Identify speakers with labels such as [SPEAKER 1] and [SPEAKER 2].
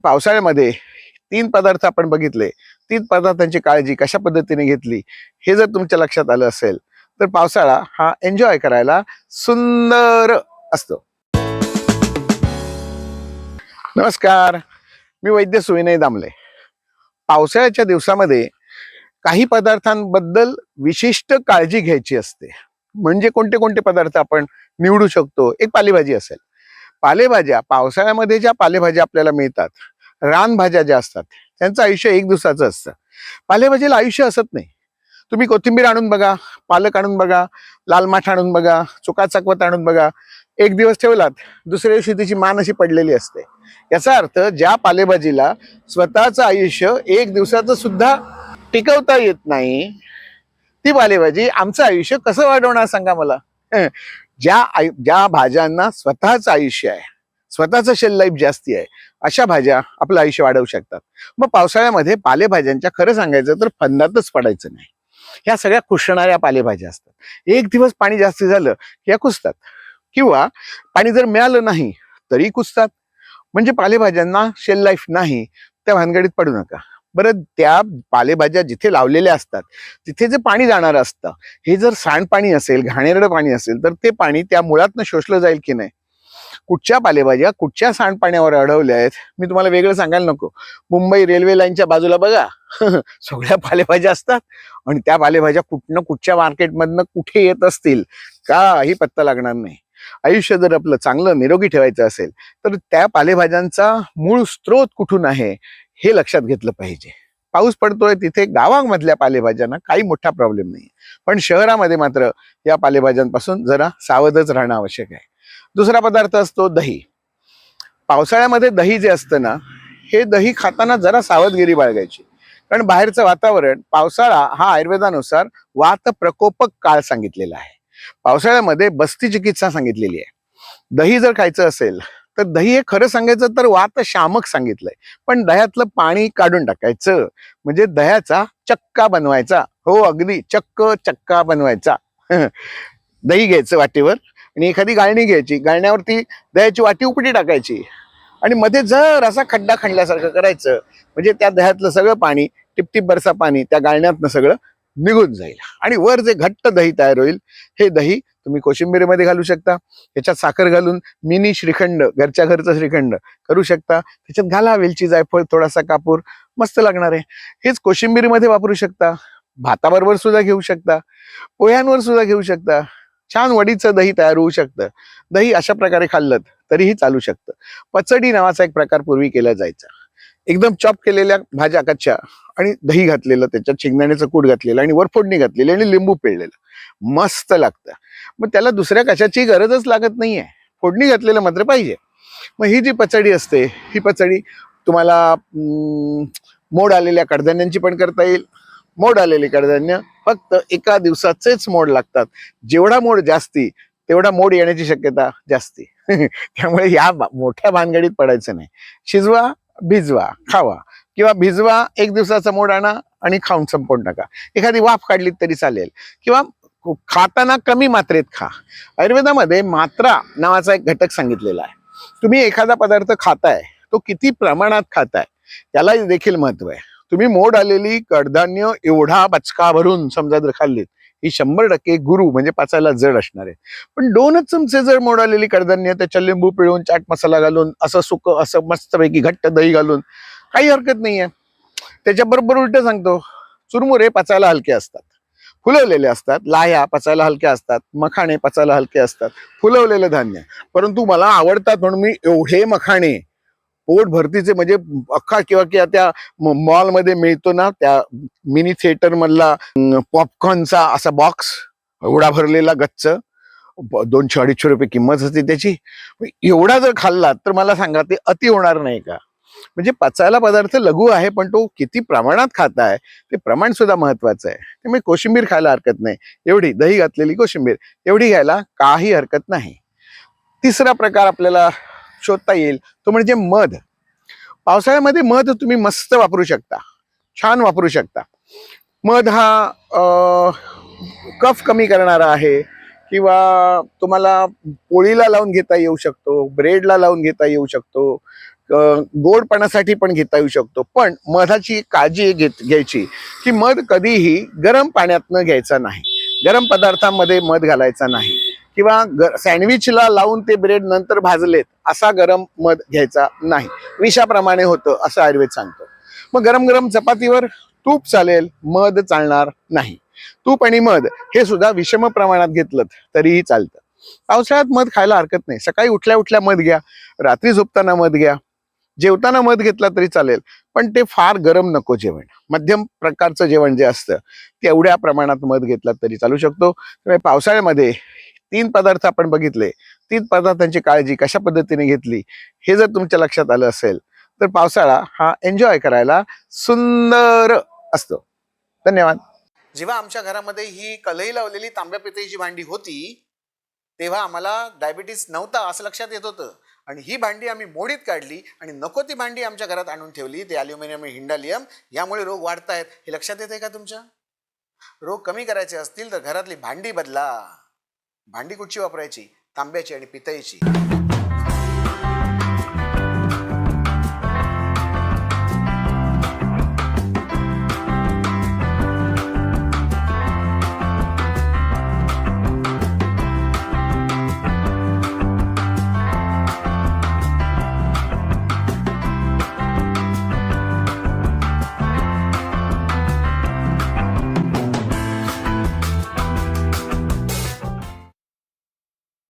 [SPEAKER 1] पावसाळ्यामध्ये 3 पदार्थ आपण बघितले. 3 पदार्थांची काळजी कशा पद्धतीने घेतली हे जर तुमच्या लक्षात आलं असेल तर पावसाळा हा एन्जॉय करायला सुंदर असतो. नमस्कार, मी वैद्य सुविनय दामले. पावसाळ्याच्या दिवसामध्ये काही पदार्थांबद्दल विशिष्ट काळजी घ्यायची असते. म्हणजे कोणते कोणते पदार्थ आपण निवडू शकतो. एक पालेभाजी असेल. पालेभाज्या पावसाळ्यामध्ये ज्या पालेभाज्या आपल्याला मिळतात, रानभाज्या ज्या असतात, त्यांचं आयुष्य 1 दिवसाचं असतं. पालेभाजीला आयुष्य असत नाही. तुम्ही कोथिंबीर आणून बघा, पालक आणून बघा, लाल माठ आणून बघा, चुका चकवत आणून बघा, 1 दिवस ठेवलात, दुसऱ्या दिवशी तिची मान अशी पडलेली असते. याचा अर्थ ज्या पालेभाजीला स्वतःचं आयुष्य 1 दिवसाचं सुद्धा टिकवता येत नाही, ती पालेभाजी आमचं आयुष्य कसं वाढवणार सांगा मला. ज्या भाज्यांना स्वतःचं आयुष्य आहे, स्वतःचं शेल लाईफ जास्ती आहे, अशा भाज्या आपलं आयुष्य वाढवू शकतात. मग पावसाळ्यामध्ये पालेभाज्यांच्या खरं सांगायचं तर फंदातच पडायचं नाही. ह्या सगळ्या कुसणाऱ्या पालेभाज्या असतात. 1 दिवस पाणी जास्त झालं की या कुसतात, किंवा पाणी जर मिळालं नाही तरी कुसतात. म्हणजे पालेभाज्यांना शेल लाईफ नाही, त्या भानगडीत पडू नका. बरं, त्या पालेभाज्या जिथे लावलेल्या असतात तिथे जे पाणी जाणार असतं, हे जर सांडपाणी असेल, घाणेरडं पाणी असेल, तर ते पाणी त्या मुळातनं शोषलं जाईल की नाही. कुठच्या पालेभाज्या कुठच्या सांडपाण्यावर अडवल्या आहेत मी तुम्हाला वेगळं सांगायला नको. मुंबई रेल्वे लाईनच्या बाजूला बघा सगळ्या पालेभाज्या असतात, आणि त्या पालेभाज्या कुठनं कुठच्या मार्केटमधनं कुठे येत असतील काही पत्ता लागणार नाही. आयुष्य जर आपलं चांगलं निरोगी ठेवायचं असेल तर त्या पालेभाज्यांचा मूळ स्रोत कुठून आहे हे लक्षात घेतलं पाहिजे. पाऊस पडतोय तिथे गावामधल्या पालेभाज्यांना काही मोठा प्रॉब्लेम नाही, पण शहरामध्ये मात्र या पालेभाज्यांपासून जरा सावधच राहणं आवश्यक आहे. दुसरा पदार्थ असतो दही. पावसाळ्यामध्ये दही जे असतं ना, हे दही खाताना जरा सावधगिरी बाळगायची. कारण बाहेरचं वातावरण, पावसाळा हा आयुर्वेदानुसार वात प्रकोपक काळ सांगितलेला आहे. पावसाळ्यामध्ये बस्ती चिकित्सा सांगितलेली आहे. दही जर खायचं असेल तर दही हे खरं सांगायचं तर वात शामक सांगितलंय, पण दह्यातलं पाणी काढून टाकायचं, म्हणजे दह्याचा चक्का बनवायचा. हो, अगदी चक्का बनवायचा. दही घ्यायचं वाटीवर, आणि एखादी गाळणी घ्यायची, गाळण्यावरती दह्याची वाटी उपटी टाकायची, आणि मध्ये जर असा खड्डा खणल्यासारखं करायचं, म्हणजे त्या दह्यातलं सगळं पाणी, टिपटिप बरसा पाणी त्या गाळण्यातनं सगळं निघून जाईल, आणि वर जे घट्ट दही तयार होईल, हे दही तुम्ही कोशिंबिरीमध्ये घालू शकता. त्याच्यात साखर घालून मिनी श्रीखंड, घरच्या घरचं श्रीखंड करू शकता. त्याच्यात घाला वेलची, जायफळ, थोडासा कापूर, मस्त लागणार आहे. हेच कोशिंबिरीमध्ये वापरू शकता. भाताबरोबर सुद्धा घेऊ शकता, पोह्यांवर सुद्धा घेऊ शकता. छान वडीचं दही तयार होऊ शकतं. दही अशा प्रकारे खाल्लं तरीही चालू शकतं. पचडी नावाचा एक प्रकार पूर्वी केला जायचा. एकदम चॉप केलेल्या भाज्या कच्च्या, आणि दही घातलेलं, त्याच्यात शेंगदाण्याचं कूट घातलेलं, आणि वर फोडणी घातलेली, आणि लिंबू पिळलेलं, मस्त लागतं. मग त्याला दुसऱ्या कशाची गरजच लागत नाहीये, फोडणी घातलेलं मात्र पाहिजे. मग ही जी पचडी असते, ही पचडी तुम्हाला मोड आलेल्या कडधान्यांची पण करता येईल. मोड आलेली कडधान्य फक्त 1 दिवसाचेच मोड लागतात. जेवढा मोड जास्ती तेवढा मोड येण्याची शक्यता जास्ती. त्यामुळे या मोठ्या भानगडीत पडायचं नाही. शिजवा, भिजवा, खावा, किंवा भिजवा, 1 दिवसाचा मोड आणा आणि खाऊन संपवून टाका. एखादी वाफ काढली तरी चालेल, किंवा खाताना कमी मात्रेत खा. आयुर्वेदामध्ये मात्रा नावाचा एक घटक सांगितलेला आहे. तुम्ही एखादा पदार्थ खाताय, तो किती प्रमाणात खाताय त्याला देखील महत्व आहे. तुम्ही मोड आलेली कडधान्य एवढा बचका भरून समजा जर खाल्लीत, ही 100% गुरु म्हणजे पचायला जड असणार आहे. पण 2च चमचे जर मोड आलेली कडधान्य, त्याच्या लिंबू पिळून, चाट मसाला घालून, असं सुक, असं मस्तपैकी घट्ट दही घालून, काही हरकत नाहीये. त्याच्याबरोबर उलट सांगतो, चुरमुरे पचायला हलके असतात, फुलवलेले असतात. लाह्या पचायला हलक्या असतात, मखाणे पचायला हलके असतात, फुलवलेलं धान्य. परंतु मला आवडतात म्हणून मी एवढे मखाणे पोट भरतीचे, म्हणजे अख्खा, किंवा त्या मॉलमध्ये मिळतो ना, त्या मिनी थिएटर मधला पॉपकॉर्नचा असा बॉक्स एवढा भरलेला गच्च, 200-250 रुपये किंमत असते त्याची. एवढा जर खाल्ला तर मला सांगा, ते अति होणार नाही का? म्हणजे पचायला पदार्थ लघु आहे, पण तो किती प्रमाणात खाताय ते प्रमाण सुद्धा महत्वाचं आहे. त्यामुळे कोशिंबीर खायला हरकत नाही, एवढी दही घातलेली कोशिंबीर एवढी घ्यायला काही हरकत नाही. तिसरा प्रकार आपल्याला शोधता येईल, तो म्हणजे मध. पावसाळ्यामध्ये मध तुम्ही मस्त वापरू शकता, छान वापरू शकता. मध हा कफ कमी करणारा आहे, किंवा तुम्हाला पोळीला लावून घेता येऊ शकतो, ब्रेडला लावून घेता येऊ शकतो, गोडपणासाठी पण घेता येऊ शकतो. पण मधाची काळजी घ्यायची की मध कधीही गरम पाण्यातनं घ्यायचा नाही, गरम पदार्थांमध्ये मध घालायचा नाही, किंवा सँडविचला लावून ते ब्रेड नंतर भाजलेत असा गरम मध घ्यायचा नाही, विषाप्रमाणे होतं असं आयुर्वेद सांगतो. मग गरम गरम चपातीवर तूप चालेल, मध चालणार नाही. तूप आणि मध हे सुद्धा विषम प्रमाणात घेतलं तरीही चालतं. पावसाळ्यात मध खायला हरकत नाही. सकाळी उठल्या उठल्या मध घ्या, रात्री झोपताना मध घ्या, जेवताना मध घेतला तरी चालेल, पण ते फार गरम नको जेवण. मध्यम प्रकारचं जेवण जे असतं तेवढ्या प्रमाणात मध घेतला तरी चालू शकतो. त्यामुळे पावसाळ्यामध्ये 3 पदार्थ आपण बघितले, 3 पदार्थांची काळजी कशा पद्धतीने घेतली हे जर तुमच्या लक्षात आलं असेल तर पावसाळा हा एन्जॉय करायला सुंदर असतो. धन्यवाद. जेव्हा आमच्या घरामध्ये ही कलई लावलेली तांब्या पितळीची भांडी होती तेव्हा आम्हाला डायबिटीस नव्हता असं लक्षात येत होतं, आणि ही भांडी आम्ही मोडीत काढली आणि नको ती भांडी आमच्या घरात आणून ठेवली. ते अल्युमिनियम हिंडालियम यामुळे रोग वाढतायत हे लक्षात येते का तुमच्या? रोग कमी करायचे असतील तर घरातली भांडी बदला. भांडी कुठची वापरायची? तांब्याची आणि पितळीची.